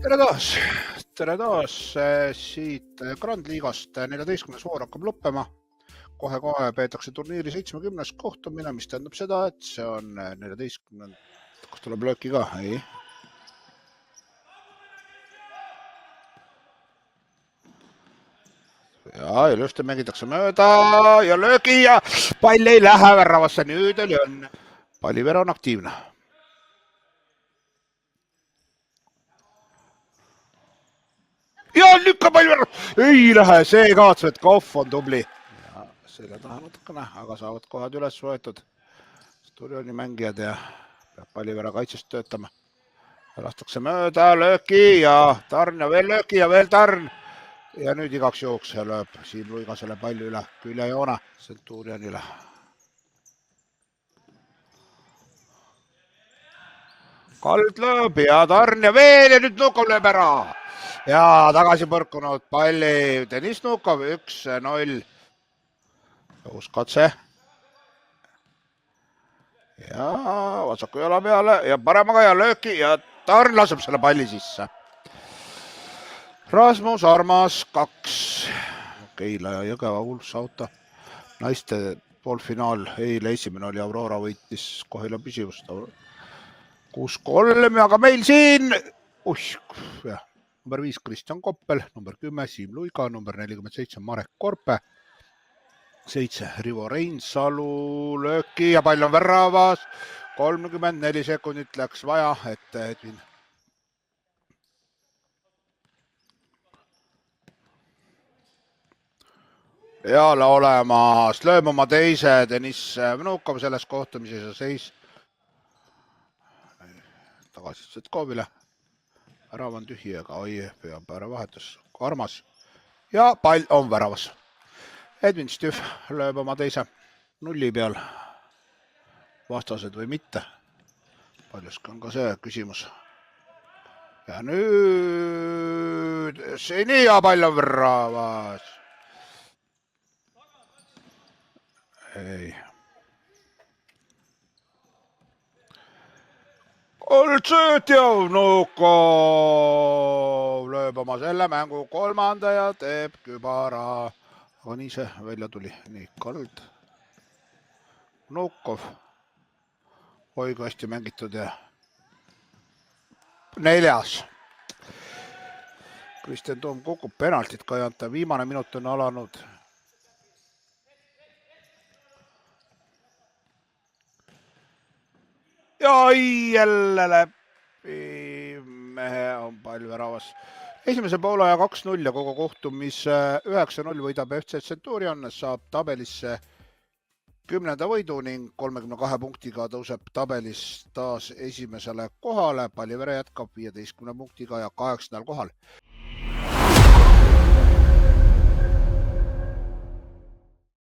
Tere taas siit Grand Liigast 14. voor hakkab lõppema. Kohe peetakse turniiri 70. kohtumine, mis tähendab seda, et see on 14. Kas tuleb lööki ka? Ei. Ja ilusti mängitakse mööda ja löögi ja pall ei lähe väravasse. Nüüd oli õnne. Palliver on aktiivne. Ja lükka Palliver! Ei lähe, see Kaatsvetkov on tubli. Ja selle taha natukene, aga saavad kohad üles võetud. Sturioni mängijad ja peab Pallivera kaitsest töötama. Lastakse mööda, lööki ja tarn ja veel lööki ja veel tarn. Ja nüüd igaks juhuks lööb Siim Luigasele palli üle küljejoone Centurionile. Kald lööb ja tarn ja veel ja nüüd Nukov lööb ära. Ja tagasi põrkunud palli Deniss Nukov 1-0. Uus katse. Ja vasaku jala peale ja paremaga ja lööki ja tarn laseb selle palli sisse. Rasmus Armas 2. Keila ja Jõgeva Ulfsauto. Naiste poolfinaal eile esimene oli Aurora võitis Kohila püsivust. 6-3, aga meil siin number 5 Kristjan Koppel, number 10 Siim Luiga, number 47 Marek Korpe, 7 Rivo Reinsalu lööki ja pall on väravas. 34 sekundit läks vaja, et Edvin Jaale olemas, lööb oma teise Deniss Vnukov selles kohtumises ja seis tagasi Tsetkovile. Värav on tühi, aga peab ära vahetus Armas ja pall on väravas. Edvin Stüff lööb oma teise nulli peal. Vastased või mitte. Paljuski on ka see küsimus. Ja nüüd seni ja pall on väravas. Ei. Oldsööt ja Vnukov lööb oma selle mängu kolmanda ja teeb kübara. Aga nii see välja tuli. Nii, Kald. Vnukov. Oi, kui hästi mängitud ja 4. Kristjan Toom kukub penaltit ka ei anta. Viimane minut on alanud. Ja jälle läbi mehe on pall väravas. Esimese poole ja 2-0 ja kogu kohtumise 9-0 võidab FC Centurion, saab tabelisse 10. võidu ning 32 punktiga tõuseb tabelis taas esimesele kohale. Pallivere jätkab 15 punktiga ja 8. kohal.